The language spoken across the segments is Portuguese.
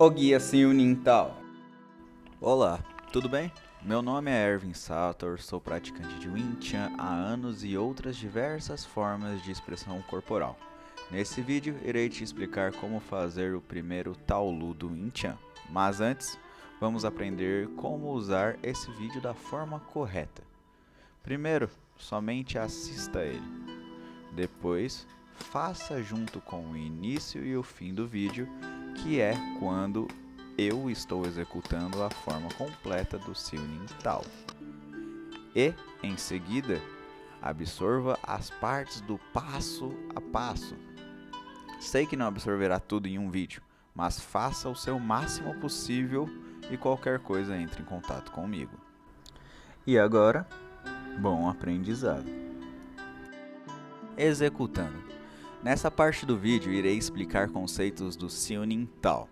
O Guia Nintal. Olá, tudo bem? Meu nome é Ervin Sator, sou praticante de Wing Chun há anos e outras diversas formas de expressão corporal. Nesse vídeo, irei te explicar como fazer o primeiro Taolu do Wing Chun. Mas antes, vamos aprender como usar esse vídeo da forma correta. Primeiro, somente assista a ele. Depois, faça junto com o início e o fim do vídeo, que é quando eu estou executando a forma completa do Siu Ning Tao. E, em seguida, absorva as partes do passo a passo. Sei que não absorverá tudo em um vídeo, mas faça o seu máximo possível e qualquer coisa entre em contato comigo. E agora, bom aprendizado. Executando. Nessa parte do vídeo irei explicar conceitos do Siu Ning Tao,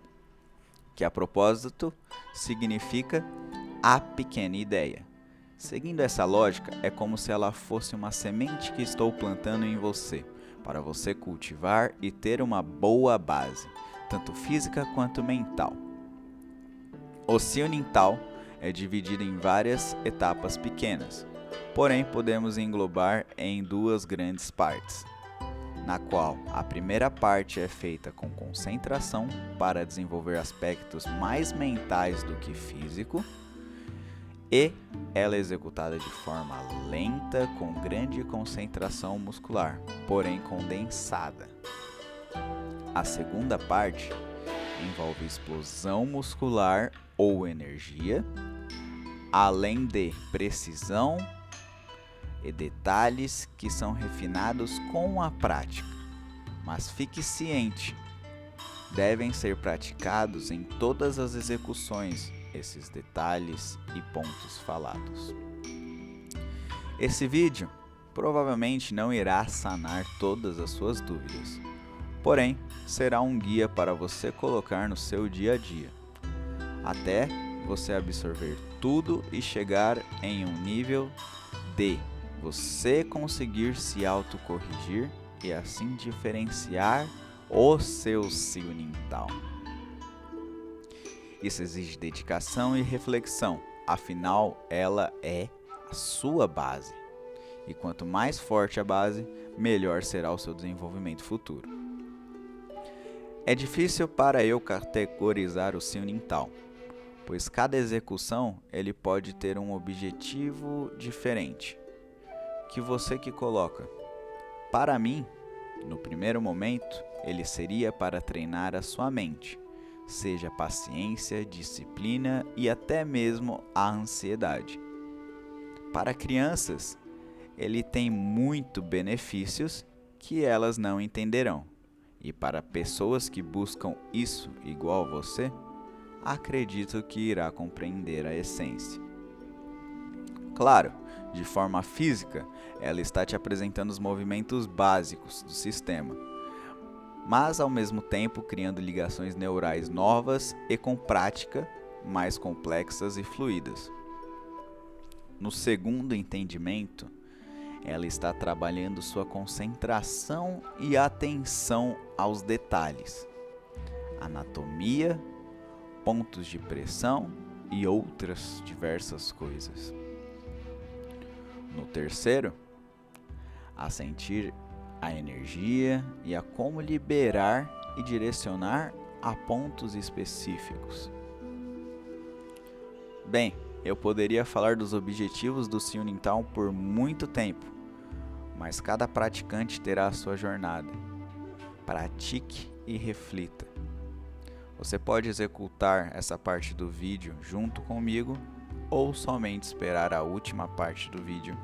que a propósito significa a pequena ideia. Seguindo essa lógica, é como se ela fosse uma semente que estou plantando em você, para você cultivar e ter uma boa base, tanto física quanto mental. O Siu Ning Tao é dividido em várias etapas pequenas, porém podemos englobar em duas grandes partes, na qual a primeira parte é feita com concentração para desenvolver aspectos mais mentais do que físico, e ela é executada de forma lenta com grande concentração muscular, porém condensada. A segunda parte envolve explosão muscular ou energia, além de precisão e detalhes que são refinados com a prática. Mas fique ciente, devem ser praticados em todas as execuções esses detalhes e pontos falados. Esse vídeo provavelmente não irá sanar todas as suas dúvidas, porém será um guia para você colocar no seu dia a dia, até você absorver tudo e chegar em um nível de você conseguir se autocorrigir e assim diferenciar o seu Siu Ning Tao. Isso exige dedicação e reflexão, afinal ela é a sua base. E quanto mais forte a base, melhor será o seu desenvolvimento futuro. É difícil para eu categorizar o Siu Ning Tao, pois cada execução ele pode ter um objetivo diferente, que você que coloca. Para mim, no primeiro momento, ele seria para treinar a sua mente, seja paciência, disciplina e até mesmo a ansiedade. Para crianças, ele tem muito benefícios que elas não entenderão. E para pessoas que buscam isso igual a você, acredito que irá compreender a essência. Claro, de forma física, ela está te apresentando os movimentos básicos do sistema, mas ao mesmo tempo criando ligações neurais novas e com prática mais complexas e fluidas. No segundo entendimento, ela está trabalhando sua concentração e atenção aos detalhes, anatomia, pontos de pressão e outras diversas coisas. No terceiro, a sentir a energia e a como liberar e direcionar a pontos específicos. Bem, eu poderia falar dos objetivos do Siu Ning Tao por muito tempo, mas cada praticante terá a sua jornada. Pratique e reflita. Você pode executar essa parte do vídeo junto comigo ou somente esperar a última parte do vídeo,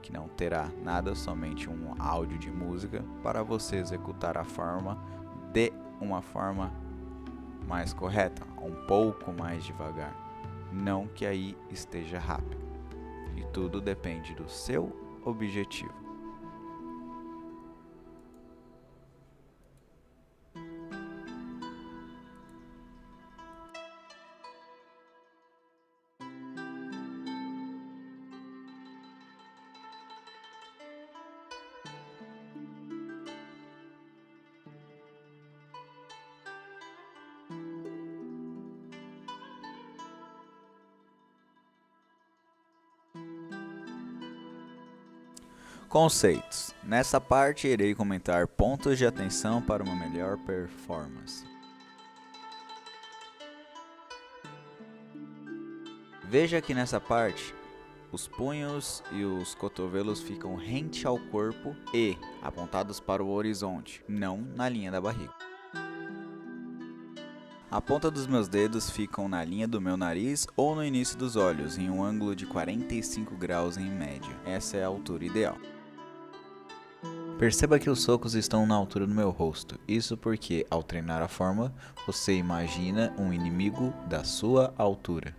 que não terá nada, somente um áudio de música para você executar a forma de uma forma mais correta, um pouco mais devagar. Não que aí esteja rápido. E tudo depende do seu objetivo. Conceitos. Nessa parte irei comentar pontos de atenção para uma melhor performance. Veja que nessa parte, os punhos e os cotovelos ficam rente ao corpo e apontados para o horizonte, não na linha da barriga. A ponta dos meus dedos ficam na linha do meu nariz ou no início dos olhos, em um ângulo de 45 graus em média. Essa é a altura ideal. Perceba que os socos estão na altura do meu rosto. Isso porque, ao treinar a forma, você imagina um inimigo da sua altura.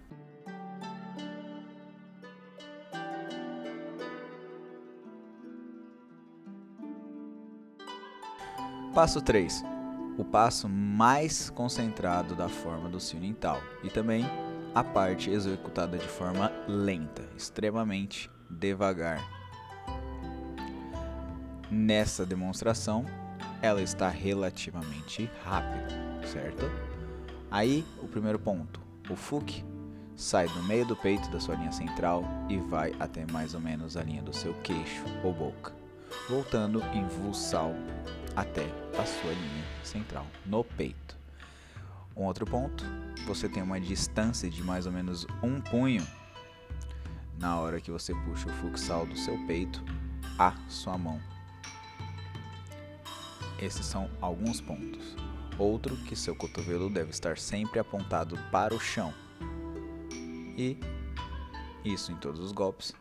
Passo 3. O passo mais concentrado da forma do Cionin Tao e também a parte executada de forma lenta, extremamente devagar. Nessa demonstração, ela está relativamente rápida, certo? Aí, o primeiro ponto, o Fuki sai do meio do peito da sua linha central e vai até mais ou menos a linha do seu queixo ou boca, voltando em Wusal até a sua linha central no peito. Um outro ponto, você tem uma distância de mais ou menos um punho na hora que você puxa o futsal do seu peito à sua mão. Esses são alguns pontos. Outro, que seu cotovelo deve estar sempre apontado para o chão. E isso em todos os golpes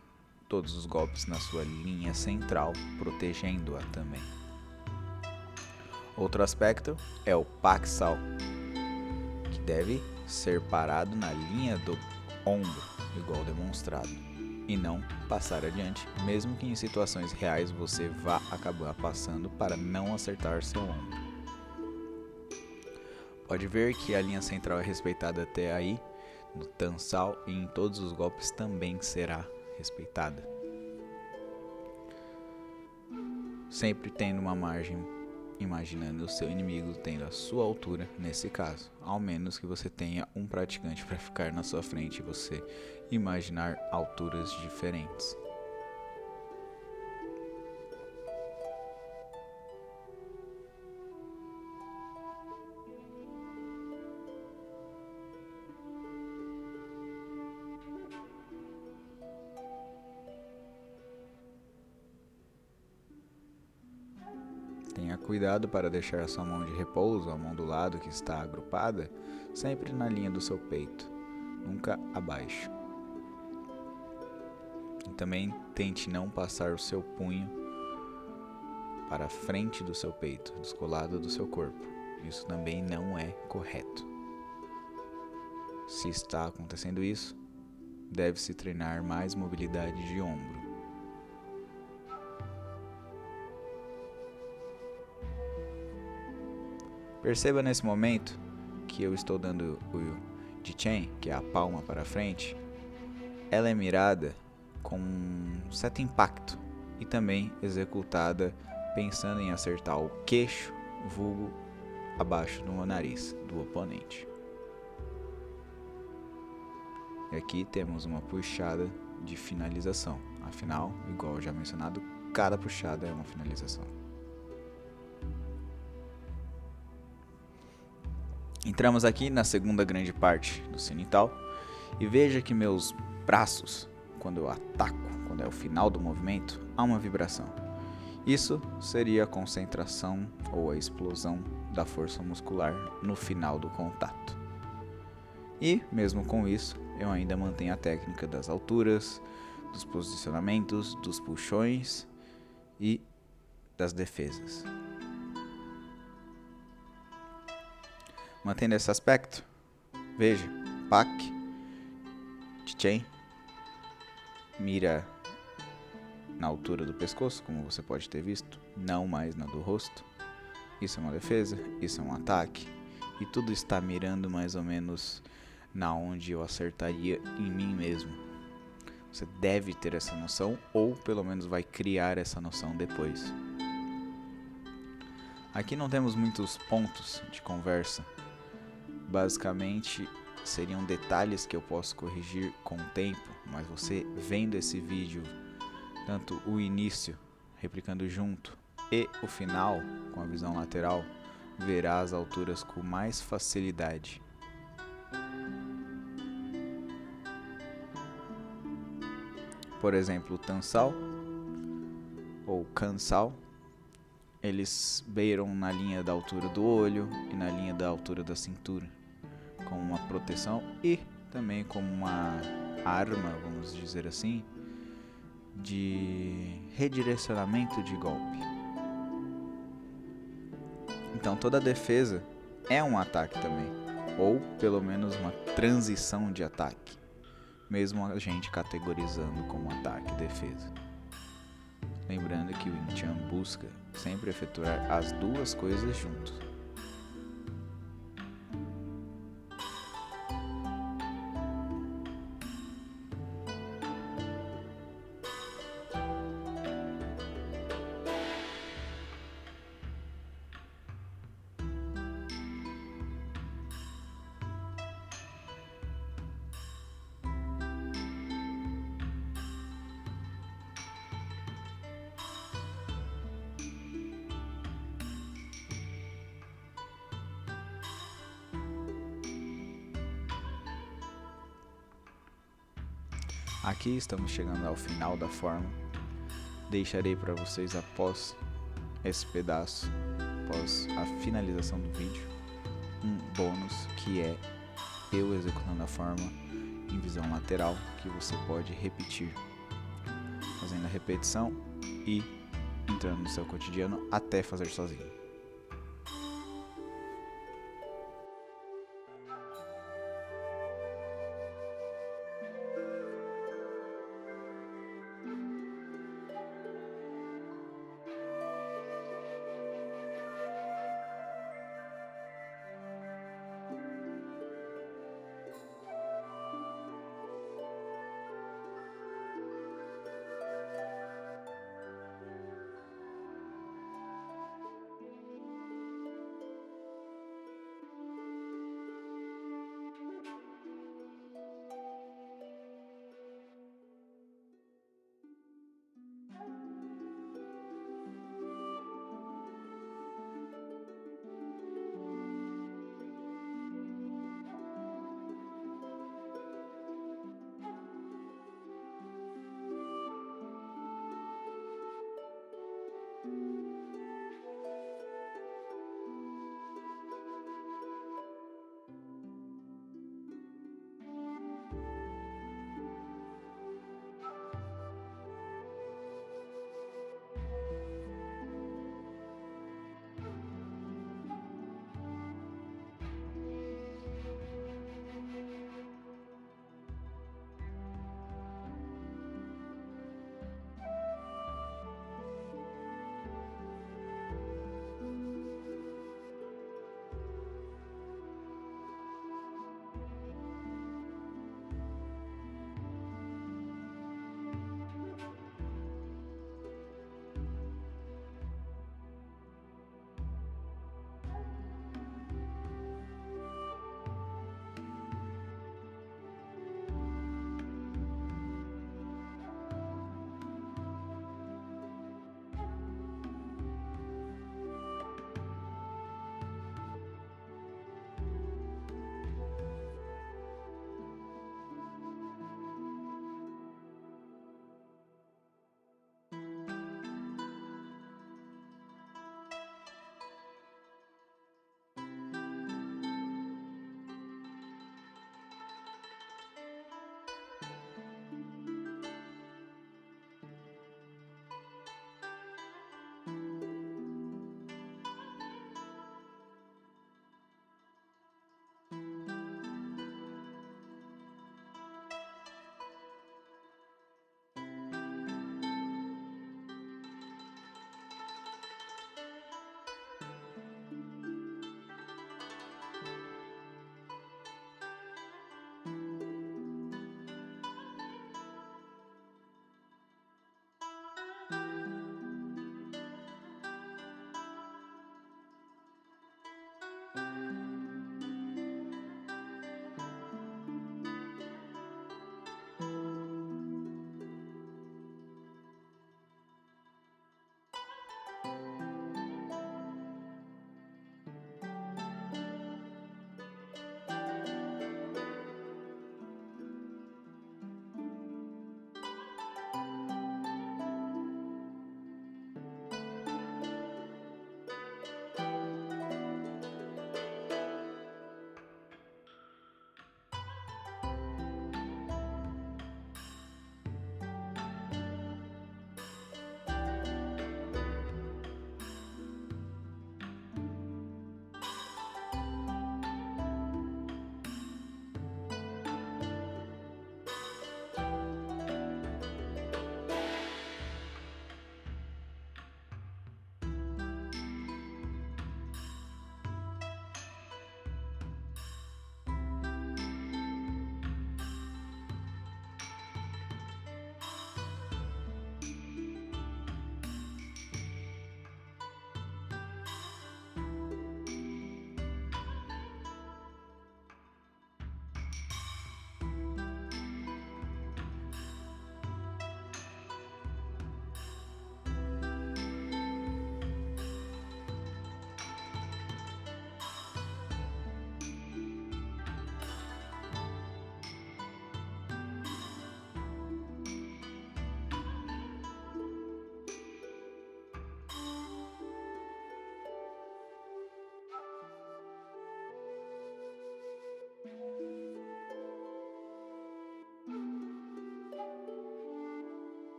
na sua linha central, protegendo-a também. Outro aspecto é o Paksal, que deve ser parado na linha do ombro, igual demonstrado, e não passar adiante, mesmo que em situações reais você vá acabar passando para não acertar seu ombro. Pode ver que a linha central é respeitada até aí, no Tansal, e em todos os golpes também será respeitada. Sempre tendo uma margem, imaginando o seu inimigo tendo a sua altura nesse caso, ao menos que você tenha um praticante para ficar na sua frente e você imaginar alturas diferentes. Tenha cuidado para deixar a sua mão de repouso, a mão do lado que está agrupada, sempre na linha do seu peito, nunca abaixo. E também tente não passar o seu punho para a frente do seu peito, descolado do seu corpo. Isso também não é correto. Se está acontecendo isso, deve-se treinar mais mobilidade de ombro. Perceba nesse momento que eu estou dando o Jichen, que é a palma para frente. Ela é mirada com um certo impacto e também executada pensando em acertar o queixo, vulgo abaixo do nariz do oponente. E aqui temos uma puxada de finalização. Afinal, igual já mencionado, cada puxada é uma finalização. Entramos aqui na segunda grande parte do Cionin Tao e veja que meus braços, quando eu ataco, quando é o final do movimento, há uma vibração. Isso seria a concentração ou a explosão da força muscular no final do contato. E, mesmo com isso, eu ainda mantenho a técnica das alturas, dos posicionamentos, dos puxões e das defesas. Mantendo esse aspecto, veja, Pak, Jichen, mira na altura do pescoço, como você pode ter visto, não mais na do rosto. Isso é uma defesa, isso é um ataque, e tudo está mirando mais ou menos na onde eu acertaria em mim mesmo. Você deve ter essa noção, ou pelo menos vai criar essa noção depois. Aqui não temos muitos pontos de conversa. Basicamente, seriam detalhes que eu posso corrigir com o tempo, mas você vendo esse vídeo, tanto o início replicando junto, e o final, com a visão lateral, verá as alturas com mais facilidade. Por exemplo, o Tansal ou Kansal, eles beiram na linha da altura do olho e na linha da altura da cintura, como uma proteção e também como uma arma, vamos dizer assim, de redirecionamento de golpe. Então toda defesa é um ataque também, ou pelo menos uma transição de ataque, mesmo a gente categorizando como ataque e defesa. Lembrando que o Wing Chun busca sempre efetuar as duas coisas juntos. Aqui estamos chegando ao final da forma. Deixarei para vocês após esse pedaço, após a finalização do vídeo, um bônus que é eu executando a forma em visão lateral, que você pode repetir, fazendo a repetição e entrando no seu cotidiano até fazer sozinho.